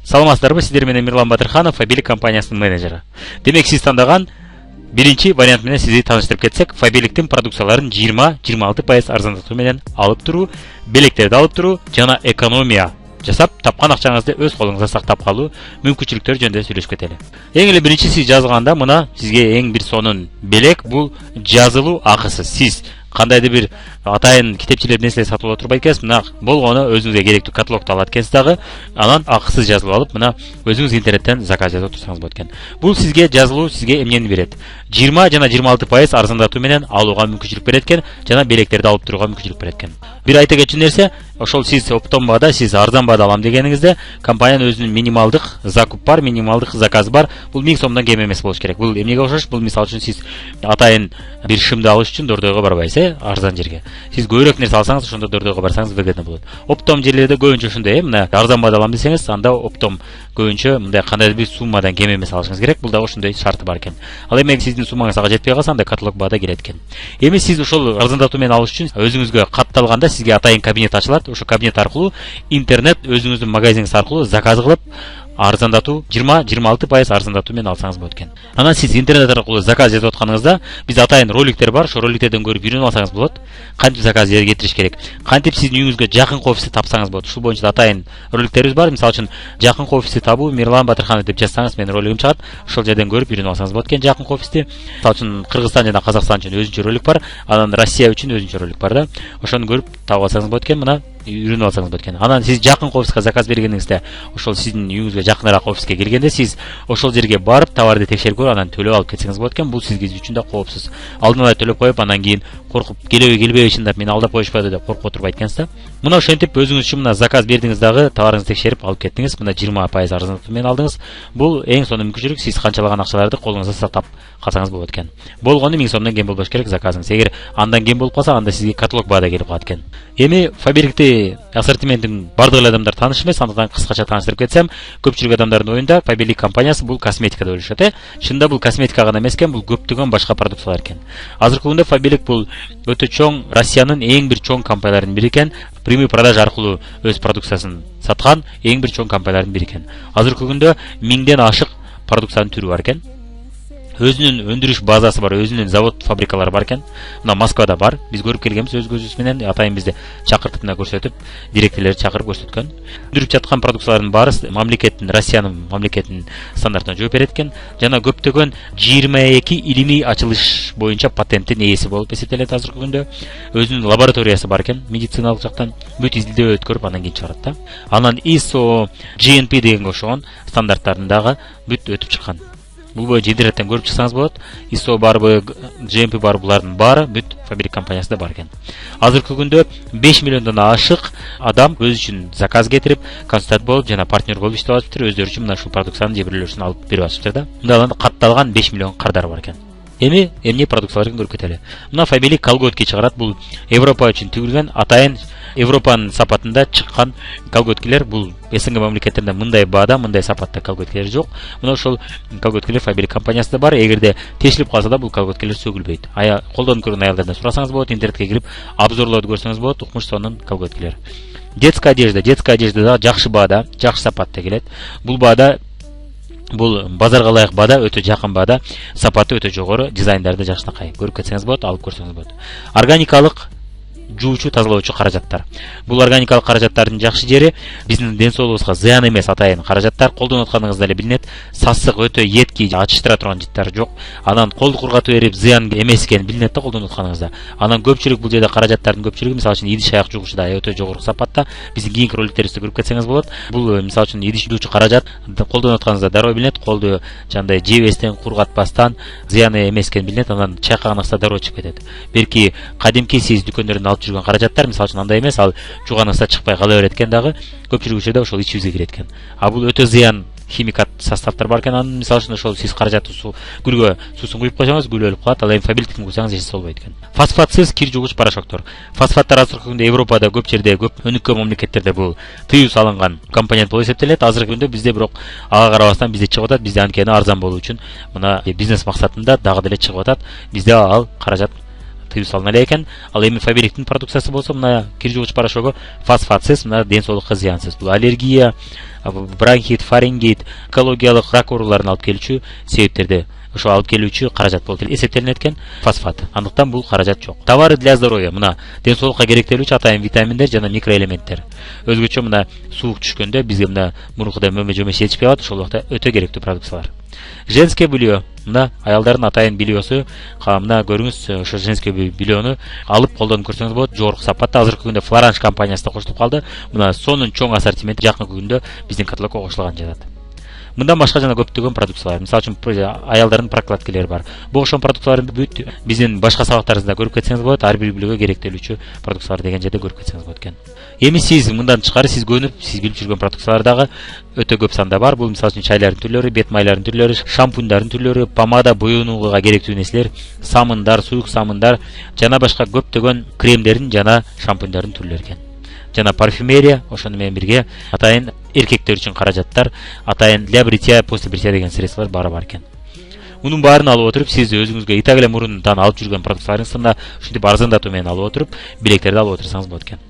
Саламатсыздарбы, сиздер менен Мирлан Батырханов, Фабилик компаниясынын менеджери. Демек, сиз тандаган биринчи вариант менен сизди тааныштырып кетсек, Фабиликтин продукцияларын 20-26% арзандатуу менен алып туруу, белектерди алып туруу жана экономия жасап, тапкан акчаңызды өз колуңузда сактап калуу мүмкүнчүлүктөрү жөнүндө сүйлөшүп кетели. Эң эле биринчи сиз жазганда мына сизге эң бир сонун белек, бул жазылуу акысыз. Сиз кандайдыр бир атайын китепчилер нерселер сатып ала турбайт экенсиз, мына болгону өзүңүзгө керектүү каталогду алат экенсиз дагы, анан акысыз жазылып алып, мына өзүңүз интернеттен заказ жазып турсаңыз болот экен. Бул сизге жазылуу сизге эмнени берет? 20 жана 26% арзандатуу менен алууга мүмкүнчүлүк берет экен, жана белектерди алып турууга мүмкүнчүлүк берет экен. Бир айта кетчү нерсе, ошол сиз оптом баада, сиз арзан баада алам дегениңизде, компаниянын өзүнүн минималдык закуп бар, минималдык заказ бар. Бул 1000 сомдон кем эмес болуш керек. Бул эмнеге окшош? Бул мисалы үчүн сиз атайын бир шымды алыш үчүн Дордойго барбайсыз, арзан жерге. Сиз көбүрөөк нерсе алсаңыз, ошондо Дордойго барсаңыз выгодно болот. Оптом жерлерде көбүнчө ушундай, мына арзан баада алам десеңиз, анда оптом көбүнчө мындай кандайдыр бир суммадан кем эмес алышыңыз керек. Бул да ошондой шарты бар экен. Ал эми сиздин суммаңыз ага жетпей калса, анда каталог баада келет экен. Эми сиз ошол арзандатуу менен алыш үчүн өзүңүзгө катталганда сизге атайын кабинет ачылат. Ошол кабинет аркылуу интернет өзүңүздүн магазиниңиз аркылуу заказ кылып арзандатуу 20-26% арзандатуу менен алсаңыз болот экен. Анан сиз интернет аркылуу заказ жазып атканыңызда биз атайын роликтер бар, ошол роликтерден көрүп үйрөнүп алсаңыз болот. Кантип заказ кетириш керек, кантип сиздин үйүңүзгө жакынкы офисти тапсаңыз болот. Ушул боюнча атайын роликтерибиз бар. Мисалы үчүн жакынкы офисти табуу Мирлан Батырханов деп жазсаңыз, менин ролигим чыгат. Ошол жерден көрүп үйрөнүп алсаңыз болот экен жакынкы офисти. Мисалы үчүн Кыргызстан жана Казакстан үчүн өзүнчө ролик бар, анан Россия үчүн өзүнчө ролик бар да. Ошону көрүп таап алсаңыз болот экен, мына үйрөнүп алсаңыз болот экен. Анан сиз жакынкы офиска заказ бергениңизде, ошол сиздин үйүңүзгө жакыныраак офиске келгенде сиз ошол жерге барып товарды текшерип көрүп, анан төлөп алып кетсеңиз болот экен. Бул сиз үчүн да коопсуз. Алдын ала төлөп коюп, анан кийин коркуп келеби келбеби чындап мени алдап коюшпайбы деп коркуп отурбайт экенсиз да. Мына ошентип өзүңүз үчүн мына заказ бердиңиз дагы, товарыңызды текшерип алып кеттиңиз. Мына 20% арзандатуу менен алдыңыз. Бул эң сонун мүмкүнчүлүк, сиз канчалаган акчаларды колуңузда сактап калсаңыз болот экен. Болгону 1000 сомдон кем болбош керек заказыңыз. Эгер андан кем болуп калса, анда сизге каталог баада келип калат экен. Эми Фабиликти ассортиментин бардык эле адамдар тааныш эмес, андыктан кыскача тааныштырып кетсем, көпчүлүк адамдардын оюнда Фабилик компаниясы бул косметика деп ойлошот. Чында бул косметика гана эмес экен, бул көптөгөн башка продукциялар экен. Азыркы күндө Фабилик бул өтө чоң, Россиянын эң бир чоң компанияларынын бири экен. Прямой продажа аркылуу өз продукциясын саткан эң бир чоң компаниялардын бири экен. Азыркы күндө 1000ден ашык продукциянын түрү бар экен. Өзүнүн өндүрүш базасы бар, өзүнүн завод, фабрикалары бар экен. Мына Москвада бар. Биз көрүп келгенбиз өз көзүбүз менен, атайын бизди чакыртып мына көрсөтүп, директорлорду чакырып көрсөткөн. Өндүрүп жаткан продукциялардын баары мамлекеттин, Россиянын мамлекетинин стандартына жооп берет экен. Жана көптөгөн 22 илимий ачылыш боюнча патенттин ээси болуп эсептелет азыркы күндө. Өзүнүн лабораториясы бар экен, медициналык жактан бүт изилдөө өткөрүп анан кийин чыгарат да. Анан ISO, GMP дегенге окшогон стандарттарын дагы бүт өтүп чыккан. Бул боюнча интернеттен көрүп чыксаңыз болот. ISO барбы, GMP бар, булардын баары бүт Фабилик компаниясында бар экен. Азыркы күндө 5 миллиондон ашык адам өз үчүн заказ кетирип, консультант болуп жана партнер болуп иштеп атыптыр, өздөрү үчүн мына ушул продукциянын жебирлөөсүн алып берип атыптыр да. Мындан катталган 5 миллион кардар бар экен. Эми эмне продукцияларын көрүп кетели. Мына Фабилик колготки чыгарат. Бул Европа үчүн тигилген, атайын Европанын сапатында чыккан колготкилер. Бул СНГ мамлекеттеринде мындай баада, мындай сапатта колготкилер жок. Мына ошол колготкилер Фабилик компаниясында бар. Эгерде тешилип калса да бул колготкилер сөгүлбөйт. Колдонуп көргөн аялдардан сурасаңыз болот, интернетке кирип обзорлорду көрсөңүз болот, укмуш сонун колготкилер. Детская одежда да жакшы баада, жакшы сапатта келет. Бул баада бул базарга ылайык баада, өтө жакын баада, сапаты өтө жогору, дизайндарды жакшынакай көрүп кетсеңиз болот, алып көрсөңүз болот. Органикалык жуучу, тазалоочу каражаттар. Бул органикалык каражаттардын жакшы жери биздин ден соолугубузга зыян эмес, атайын каражаттар. Колдонуп атканыңызда эле билинет. Сасык, өтө етки, ачыштыра турган жыттар жок. Анан колду кургатып берип зыян эмес экени билинет да колдонуп атканыңызда. Анан көпчүлүк бул жерде каражаттардын көпчүлүгү мисалы үчүн идиш аяк жугучуда өтө жогору сапатта. Биздин кийинки роликтерибизде көрүп кетсеңиз болот. Бул мисалы үчүн идиш жуучу каражат колдонуп атканыңызда дароо билинет. Колду жандай жебестен, кургатпастан зыяны эмес экени билинет. Анан чайкаганыңызда дароо чыгып кетет. Берки кадимки сиз дүкөндөрдөн алып жүргөн каражаттар мисалы үчүн андай эмес, ал жууганыңызда чыкпай кала берет экен дагы, көпчүлүк учурда ошол ичибизге кирет экен. Бул өтө зыян химикат составтар бар экен. Анан мисалы үчүн ошол сиз каражатты гүлгө суусун куюп койсоңуз, гүл өлүп калат. Ал эми Фабиликтин куйсаңыз эч болбойт экен. Фосфатсыз кир жугуч порошоктор. Фосфаттар азыркы күндө Европада көп жерде, көп өнүккөн мамлекеттерде бул тыюу салынган компонент болуп эсептелет. Азыркы күндө бизде бирок ага карабастан бизде чыгып атат. Бизде анткени арзан болуу үчүн мына бизнес максатында дагы деле чыгып атат. Бизде ал каражат тыюу салына эле экен. Ал эми Фаберликтин продукциясы болсо мына кир жуугуч порошогу фосфатсыз, мына ден соолукка зыянсыз. Бул аллергия, бронхит, фарингит, экологиялык рак ооруларын алып келүүчү себептерди ошо алып келүүчү каражат болуп эсептелинет экен фосфат. Андыктан бул каражат жок. Товары для здоровья мына ден соолукка керектелүүчү атайын витаминдер жана микроэлементтер. Өзгөчө мына суук түшкөндө бизге мына мурункудай мөмө-жөмө жетишпей калат, ошол убакта өтө керектүү продукциялар. Женское белье мына аялдардын атайын бельесу, мына көрүңүз, ошо женское бельену алып колдонуп көрсөңүз болот. Жогорку сапатта азыркы күндө Флоранж компаниясы да кошулуп калды. Мына сонун чоң ассортименти жакынкы күндө биздин каталогко кошулган жатат. Мындан башка жана көптөгөн продукциялар, мисалы үчүн аялдардын прокладкалары бар. Бул ошол продукцияларды бүт биздин башка сабактарыбызда көрүп кетсеңиз болот, ар бир бөлөгө керектелүүчү продукциялар деген жерде көрүп кетсеңиз болот экен. Эми сиз мындан тышкары сиз көнүп, сиз билип жүргөн продукциялар дагы өтө көп санда бар. Бул мисалы үчүн чайлардын түрлөрү, бет майлардын түрлөрү, шампуньдардын түрлөрү, помада, боенууга керектүү нерселер, самындар, суюк самындар жана башка көптөгөн кремдердин жана шампуньдардын түрлөрү экен. Жана парфюмерия, ошону менен бирге атайын эркектер үчүн каражаттар, атайын для бритья, после бритья деген средстволор баары бар экен. Мунун баарын алып отуруп, сиз өзүңүзгө итак эле мурунтан алып жүргөн продукцияларыңызды ушинтип арзандатуу менен алып отуруп, билектерди алып отурсаңыз болот экен.